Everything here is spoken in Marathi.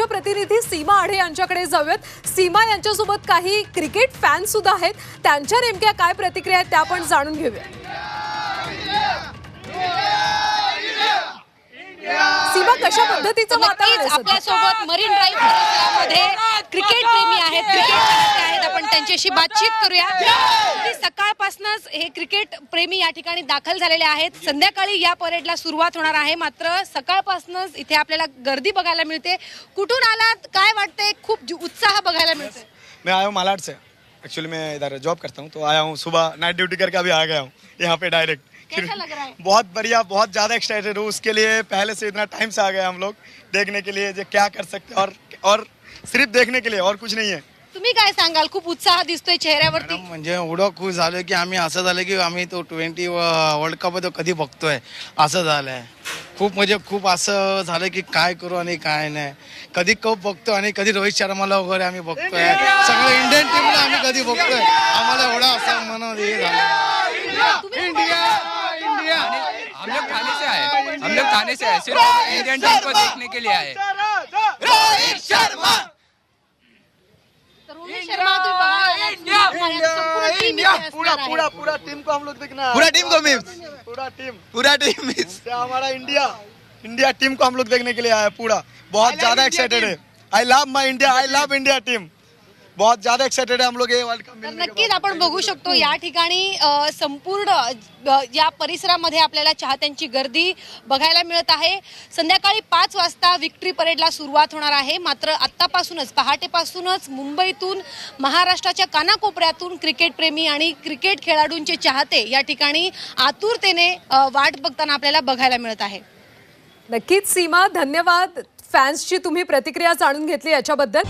आमच्या प्रतिनिधी सीमा आढे यांच्याकडे जाऊयात। सीमा यांच्यासोबत काही क्रिकेट फॅन सुद्धा आहेत, त्यांच्या नेमक्या काय प्रतिक्रिया आहेत त्या आपण जाणून घेऊया। सीमा, कशा पद्धतीचं वातावरण आहे? आपल्या सोबत मरीन ड्राईव्ह परिसरामध्ये क्रिकेट प्रेमी आहेत, क्रिकेट चाहते आहेत, आपण त्यांच्याशी बातचीत करूया। की सकाळपासूनच हे क्रिकेट प्रेमी या ठिकाणी दाखल झालेले आहेत। संध्याकाळी या परेडला सुरुवात होणार आहे, मात्र सकाळपासूनच इथे आपल्याला गर्दी बघायला मिळते। कुठून आलात, काय वाटतंय? खूप उत्साह बघायला मिळतोय। मैं आया हूँ मालाड से। एक्चुअली मैं इधर जॉब करता हूँ, तो आया हूँ सुबह नाइट ड्यूटी करके अभी आ गया हूँ यहाँ पे डायरेक्ट। कैसा लग रहा है? बहुत बढ़िया, बहुत ज़्यादा एक्साइटेड हूँ उसके लिए। पहले से इतना टाइम से आ गए हम लोग देखने के लिए जो क्या कर सकते हैं, और सिर्फ देखने के लिए, और कुछ नहीं है। तुम्ही काय सांगाल? खूप उत्साह दिसतोय चेहऱ्यावरती। म्हणजे एवढं खुश झालं की आम्ही असं झालं की आम्ही तो 20 वर्ल्ड कप तो कधी बघतोय असं झालंय। खूप म्हणजे खूप असं झालं की काय करू आणि काय नाही। कधी कप बघतो आणि कधी रोहित शर्माला वगैरे आम्ही बघतोय, सगळं इंडियन टीमला आम्ही कधी बघतोय। आम्हाला एवढा असं मनात हे झालं। इंडिया इंडिया हम लोग थाने से आए, हम लोग थाने से आए, सिर्फ इंडियन टीम को देखने के लिए आए। रोहित शर्मा रोहित शर्मा तुम्ही बघा, संपूर्ण team इथे असणार आहे। पूरा टीम को हम लोग देखना। पूरा टीम को मिस पूरा टीम मिस हमारा इंडिया टीम को हम लोग देखने के लिए आया पूरा। बहुत ज्यादा एक्साइटेड है। I love my India, I love India team. बहुत ज्यादा एक्साइटेड है हम लोग ये वर्ल्ड कप तर मिलने के नक्कीच आपण बघू शकतो या ठिकाणी संपूर्ण या परिसरामध्ये आपल्याला चाहत्यांची गर्दी बघायला मिळत आहे। संध्याकाळी 5 वाजता विक्ट्री परेडला सुरुवात होणार आहे, मात्र आत्तापासूनच पहाटेपासूनच मुंबईतून महाराष्ट्राच्या कानाकोपऱ्यातून क्रिकेट प्रेमी आणि क्रिकेट खेळाडूंचे चाहते या ठिकाणी आतुरतेने वाट बघताना आपल्याला बघायला मिळत आहे। नक्कीच सीमा, धन्यवाद फॅन्सची तुम्ही प्रतिक्रिया जाणून घेतली याच्याबद्दल।